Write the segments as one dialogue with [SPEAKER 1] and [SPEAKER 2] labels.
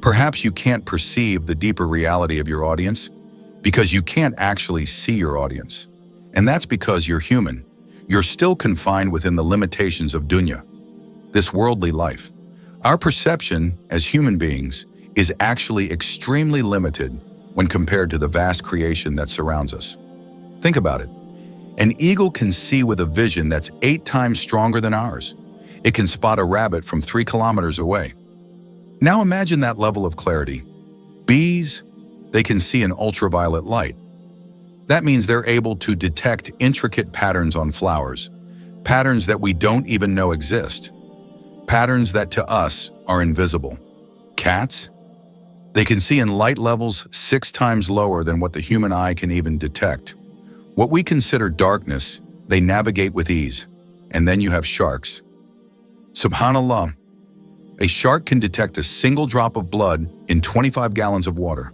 [SPEAKER 1] Perhaps you can't perceive the deeper reality of your audience because you can't actually see your audience. And that's because you're human. You're still confined within the limitations of dunya, this worldly life. Our perception as human beings is actually extremely limited when compared to the vast creation that surrounds us. Think about it. An eagle can see with a vision that's 8 times stronger than ours. It can spot a rabbit from 3 kilometers away. Now imagine that level of clarity. Bees, they can see in ultraviolet light. That means they're able to detect intricate patterns on flowers, patterns that we don't even know exist, patterns that to us are invisible. Cats, they can see in light levels 6 times lower than what the human eye can even detect. What we consider darkness, they navigate with ease. And then you have sharks. Subhanallah, a shark can detect a single drop of blood in 25 gallons of water.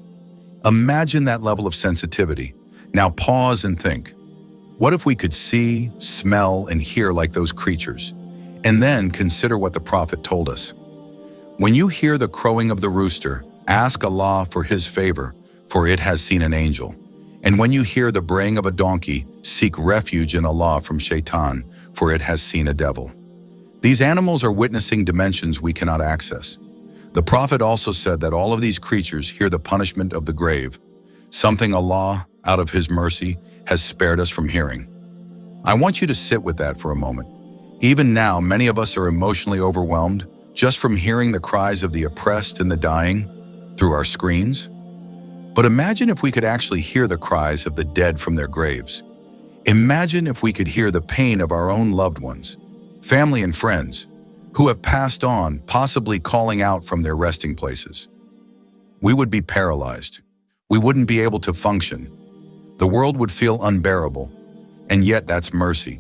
[SPEAKER 1] Imagine that level of sensitivity. Now pause and think. What if we could see, smell, and hear like those creatures? And then consider what the Prophet told us. When you hear the crowing of the rooster, ask Allah for His favor, for it has seen an angel. And when you hear the braying of a donkey, seek refuge in Allah from Shaitan, for it has seen a devil. These animals are witnessing dimensions we cannot access. The Prophet also said that all of these creatures hear the punishment of the grave, something Allah, out of His mercy, has spared us from hearing. I want you to sit with that for a moment. Even now, many of us are emotionally overwhelmed just from hearing the cries of the oppressed and the dying through our screens. But imagine if we could actually hear the cries of the dead from their graves. Imagine if we could hear the pain of our own loved ones, family and friends, who have passed on, possibly calling out from their resting places. We would be paralyzed. We wouldn't be able to function. The world would feel unbearable. And yet that's mercy.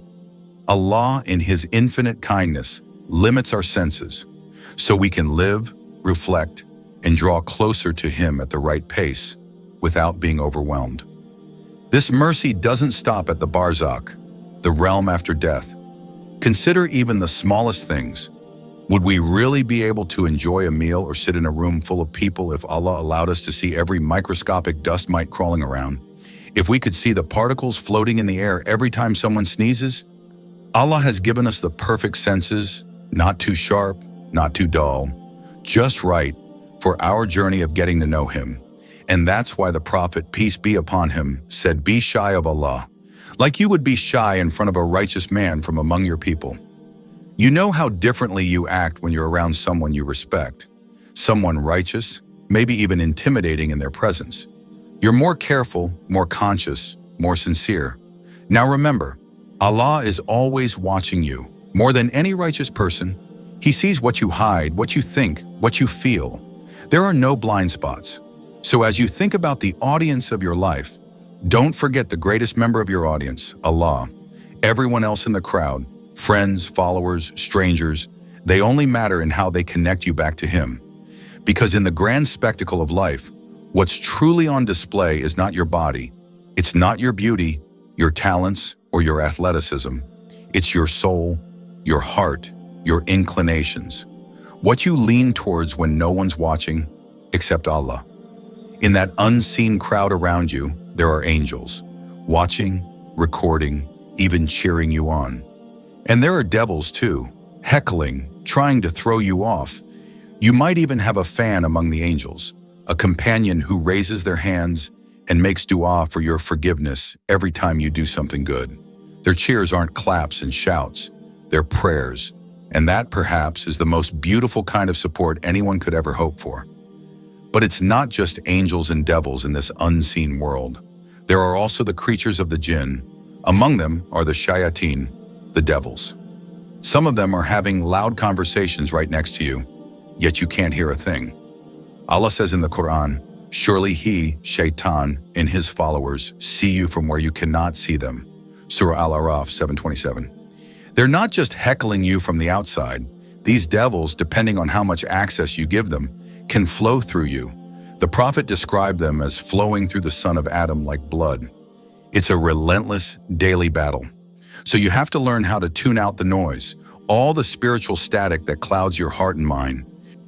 [SPEAKER 1] Allah, in His infinite kindness, limits our senses so we can live, reflect, and draw closer to Him at the right pace without being overwhelmed. This mercy doesn't stop at the Barzakh, the realm after death. Consider even the smallest things. Would we really be able to enjoy a meal or sit in a room full of people if Allah allowed us to see every microscopic dust mite crawling around? If we could see the particles floating in the air every time someone sneezes? Allah has given us the perfect senses, not too sharp, not too dull, just right for our journey of getting to know Him. And that's why the Prophet, peace be upon him, said, "Be shy of Allah, like you would be shy in front of a righteous man from among your people." You know how differently you act when you're around someone you respect, someone righteous, maybe even intimidating in their presence. You're more careful, more conscious, more sincere. Now remember, Allah is always watching you. More than any righteous person, He sees what you hide, what you think, what you feel. There are no blind spots. So as you think about the audience of your life, don't forget the greatest member of your audience, Allah. Everyone else in the crowd, friends, followers, strangers, they only matter in how they connect you back to Him. Because in the grand spectacle of life, what's truly on display is not your body. It's not your beauty, your talents, or your athleticism. It's your soul, your heart, your inclinations. What you lean towards when no one's watching except Allah. In that unseen crowd around you, there are angels, watching, recording, even cheering you on. And there are devils too, heckling, trying to throw you off. You might even have a fan among the angels, a companion who raises their hands and makes dua for your forgiveness every time you do something good. Their cheers aren't claps and shouts, they're prayers. And that, perhaps, is the most beautiful kind of support anyone could ever hope for. But it's not just angels and devils in this unseen world. There are also the creatures of the jinn. Among them are the shayateen, the devils. Some of them are having loud conversations right next to you, yet you can't hear a thing. Allah says in the Qur'an, "Surely he, Shaitan, and his followers see you from where you cannot see them." Surah Al-Araf 7:27. They're not just heckling you from the outside. These devils, depending on how much access you give them, can flow through you. The Prophet described them as flowing through the son of Adam like blood. It's a relentless daily battle. So you have to learn how to tune out the noise, all the spiritual static that clouds your heart and mind.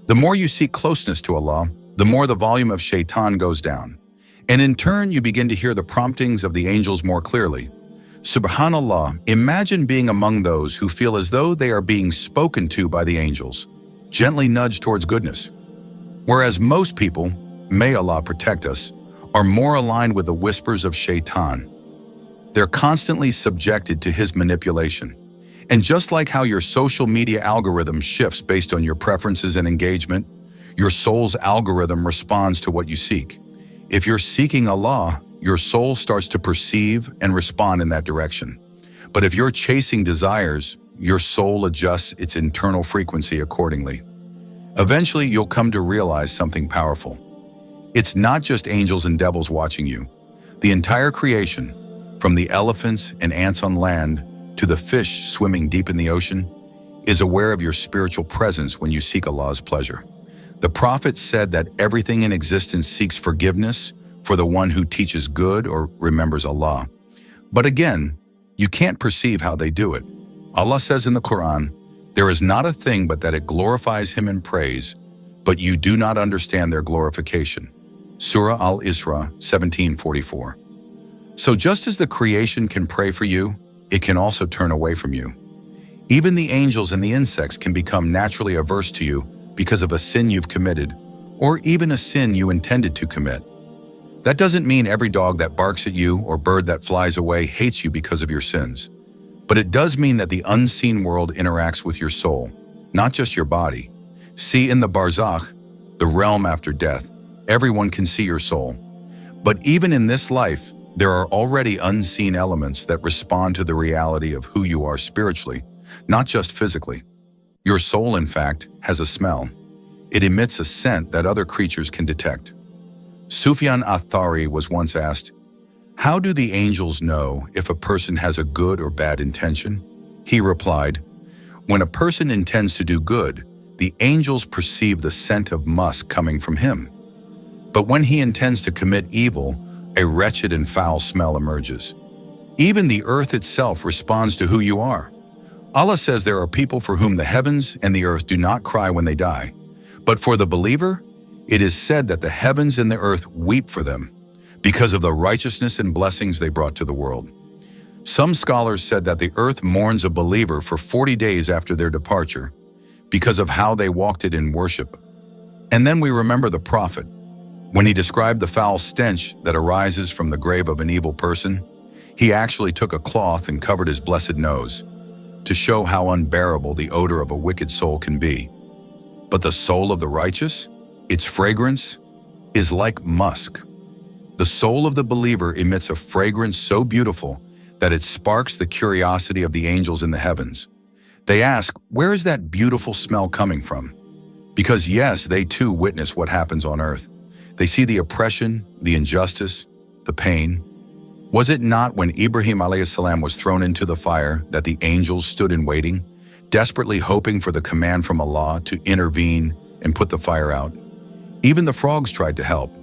[SPEAKER 1] The more you seek closeness to Allah, the more the volume of shaitan goes down. And in turn, you begin to hear the promptings of the angels more clearly. Subhanallah, imagine being among those who feel as though they are being spoken to by the angels, gently nudged towards goodness. Whereas most people, may Allah protect us, are more aligned with the whispers of shaitan. They're constantly subjected to his manipulation. And just like how your social media algorithm shifts based on your preferences and engagement, your soul's algorithm responds to what you seek. If you're seeking Allah, your soul starts to perceive and respond in that direction. But if you're chasing desires, your soul adjusts its internal frequency accordingly. Eventually, you'll come to realize something powerful. It's not just angels and devils watching you. The entire creation, from the elephants and ants on land to the fish swimming deep in the ocean, is aware of your spiritual presence when you seek Allah's pleasure. The Prophet said that everything in existence seeks forgiveness for the one who teaches good or remembers Allah. But again, you can't perceive how they do it. Allah says in the Qur'an, "There is not a thing but that it glorifies Him in praise, but you do not understand their glorification." Surah Al-Isra 17:44. So just as the creation can pray for you, it can also turn away from you. Even the angels and the insects can become naturally averse to you because of a sin you've committed, or even a sin you intended to commit. That doesn't mean every dog that barks at you or bird that flies away hates you because of your sins. But it does mean that the unseen world interacts with your soul, not just your body. See, in the Barzakh, the realm after death, everyone can see your soul. But even in this life, there are already unseen elements that respond to the reality of who you are spiritually, not just physically. Your soul, in fact, has a smell. It emits a scent that other creatures can detect. Sufyan ath-Thawri was once asked, "How do the angels know if a person has a good or bad intention?" He replied, "When a person intends to do good, the angels perceive the scent of musk coming from him. But when he intends to commit evil, a wretched and foul smell emerges. Even the earth itself responds to who you are. Allah says there are people for whom the heavens and the earth do not cry when they die. But for the believer, it is said that the heavens and the earth weep for them because of the righteousness and blessings they brought to the world." Some scholars said that the earth mourns a believer for 40 days after their departure because of how they walked it in worship. And then we remember the Prophet. When he described the foul stench that arises from the grave of an evil person, he actually took a cloth and covered his blessed nose to show how unbearable the odor of a wicked soul can be. But the soul of the righteous, its fragrance, is like musk. The soul of the believer emits a fragrance so beautiful that it sparks the curiosity of the angels in the heavens. They ask, where is that beautiful smell coming from? Because yes, they too witness what happens on earth. They see the oppression, the injustice, the pain. Was it not when Ibrahim a.s. was thrown into the fire that the angels stood in waiting, desperately hoping for the command from Allah to intervene and put the fire out? Even the frogs tried to help.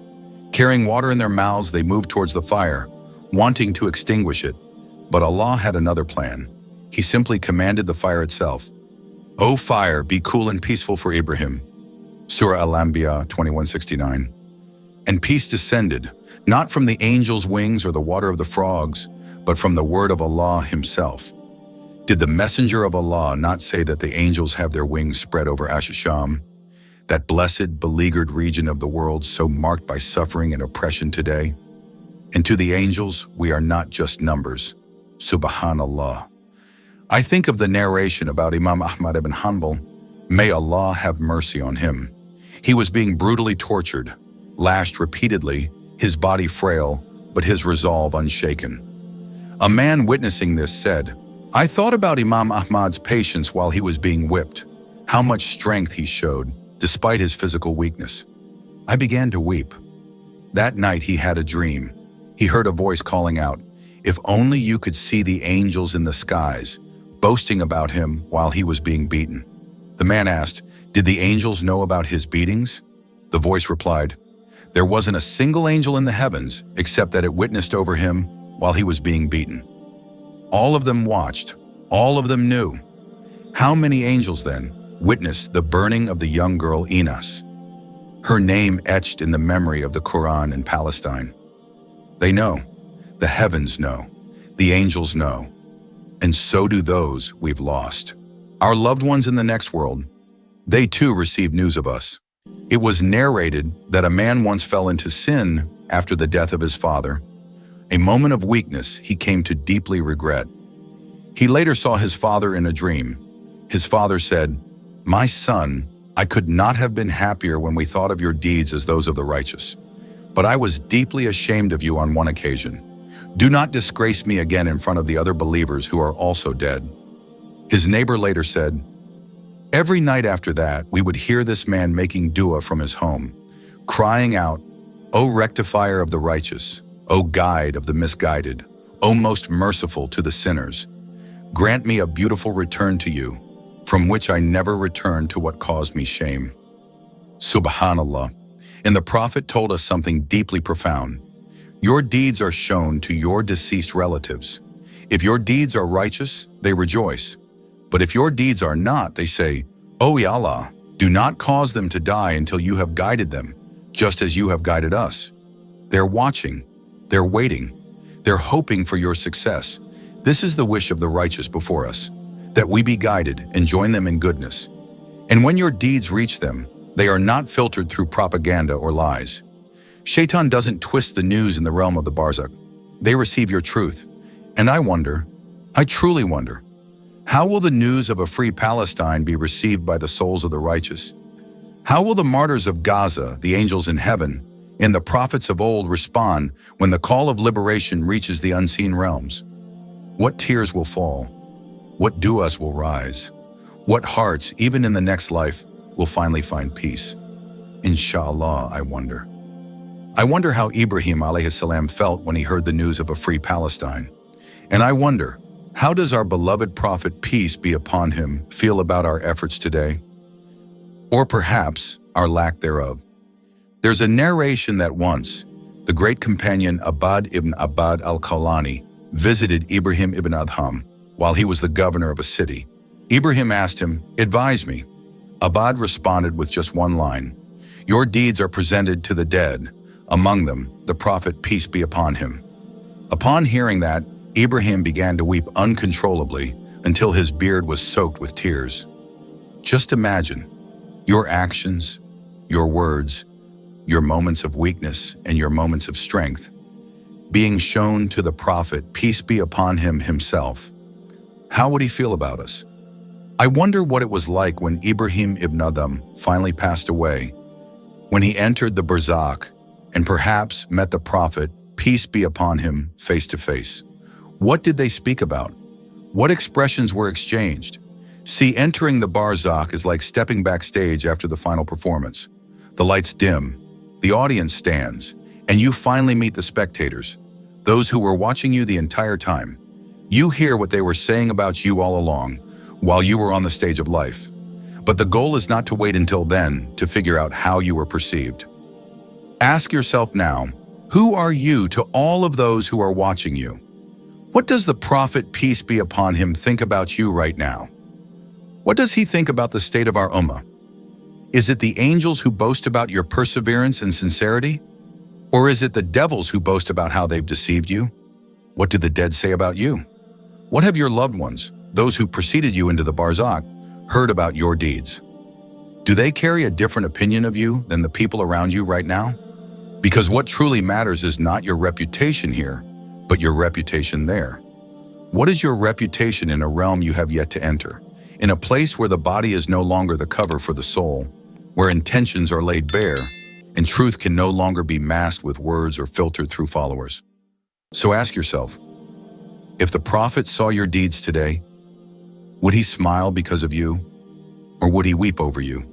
[SPEAKER 1] Carrying water in their mouths, they moved towards the fire, wanting to extinguish it. But Allah had another plan. He simply commanded the fire itself. "O fire, be cool and peaceful for Ibrahim." Surah Al-Anbiya 21:69. And peace descended, not from the angels' wings or the water of the frogs, but from the word of Allah Himself. Did the messenger of Allah not say that the angels have their wings spread over Ash-Sham, that blessed, beleaguered region of the world so marked by suffering and oppression today? And to the angels, we are not just numbers. Subhanallah. I think of the narration about Imam Ahmad ibn Hanbal. May Allah have mercy on him. He was being brutally tortured, lashed repeatedly, his body frail, but his resolve unshaken. A man witnessing this said, "I thought about Imam Ahmad's patience while he was being whipped, how much strength he showed, despite his physical weakness. I began to weep. That night he had a dream. He heard a voice calling out, 'If only you could see the angels in the skies,' boasting about him while he was being beaten." The man asked, "Did the angels know about his beatings?" The voice replied, "There wasn't a single angel in the heavens except that it witnessed over him while he was being beaten. All of them watched, all of them knew." How many angels then witnessed the burning of the young girl Enos? her name etched in the memory of the Qur'an in Palestine. They know, the heavens know, the angels know, and so do those we've lost. Our loved ones in the next world, they too receive news of us. It was narrated that a man once fell into sin after the death of his father, a moment of weakness he came to deeply regret. He later saw his father in a dream. His father said, "My son, I could not have been happier when we thought of your deeds as those of the righteous. But I was deeply ashamed of you on one occasion. Do not disgrace me again in front of the other believers who are also dead." His neighbor later said, "Every night after that, we would hear this man making dua from his home, crying out, 'O rectifier of the righteous, O guide of the misguided, O most merciful to the sinners, grant me a beautiful return to you, from which I never return to what caused me shame.'" Subhanallah. And the Prophet told us something deeply profound. Your deeds are shown to your deceased relatives. If your deeds are righteous, they rejoice. But if your deeds are not, they say, "O Ya Allah, do not cause them to die until you have guided them, just as you have guided us." They're watching, they're waiting, they're hoping for your success. This is the wish of the righteous before us, that we be guided and join them in goodness. And when your deeds reach them, they are not filtered through propaganda or lies. Shaitan doesn't twist the news in the realm of the Barzakh. They receive your truth. And I truly wonder, how will the news of a free Palestine be received by the souls of the righteous? How will the martyrs of Gaza, the angels in heaven, and the prophets of old respond when the call of liberation reaches the unseen realms? What tears will fall? What du'as will rise? What hearts, even in the next life, will finally find peace? Inshallah, I wonder. I wonder how Ibrahim alayhi salam felt when he heard the news of a free Palestine. And I wonder, how does our beloved Prophet, peace be upon him, feel about our efforts today? Or perhaps our lack thereof. There's a narration that once, the great companion Abad ibn Abad al-Khawlani visited Ibrahim ibn Adham while he was the governor of a city. Ibrahim asked him, "Advise me." Abad responded with just one line, "Your deeds are presented to the dead, among them the Prophet, peace be upon him." Upon hearing that, Ibrahim began to weep uncontrollably until his beard was soaked with tears. Just imagine your actions, your words, your moments of weakness and your moments of strength being shown to the Prophet, peace be upon him, himself. How would he feel about us? I wonder what it was like when Ibrahim ibn Adham finally passed away, when he entered the Barzakh and perhaps met the Prophet, peace be upon him, face to face. What did they speak about? What expressions were exchanged? See, entering the Barzakh is like stepping backstage after the final performance. The lights dim, the audience stands, and you finally meet the spectators, those who were watching you the entire time. You hear what they were saying about you all along, while you were on the stage of life. But the goal is not to wait until then to figure out how you were perceived. Ask yourself now, who are you to all of those who are watching you? What does the Prophet, peace be upon him, think about you right now? What does he think about the state of our ummah? Is it the angels who boast about your perseverance and sincerity? Or is it the devils who boast about how they've deceived you? What do the dead say about you? What have your loved ones, those who preceded you into the Barzakh, heard about your deeds? Do they carry a different opinion of you than the people around you right now? Because what truly matters is not your reputation here, but your reputation there. What is your reputation in a realm you have yet to enter? In a place where the body is no longer the cover for the soul, where intentions are laid bare, and truth can no longer be masked with words or filtered through followers. So ask yourself, if the Prophet saw your deeds today, would he smile because of you, or would he weep over you?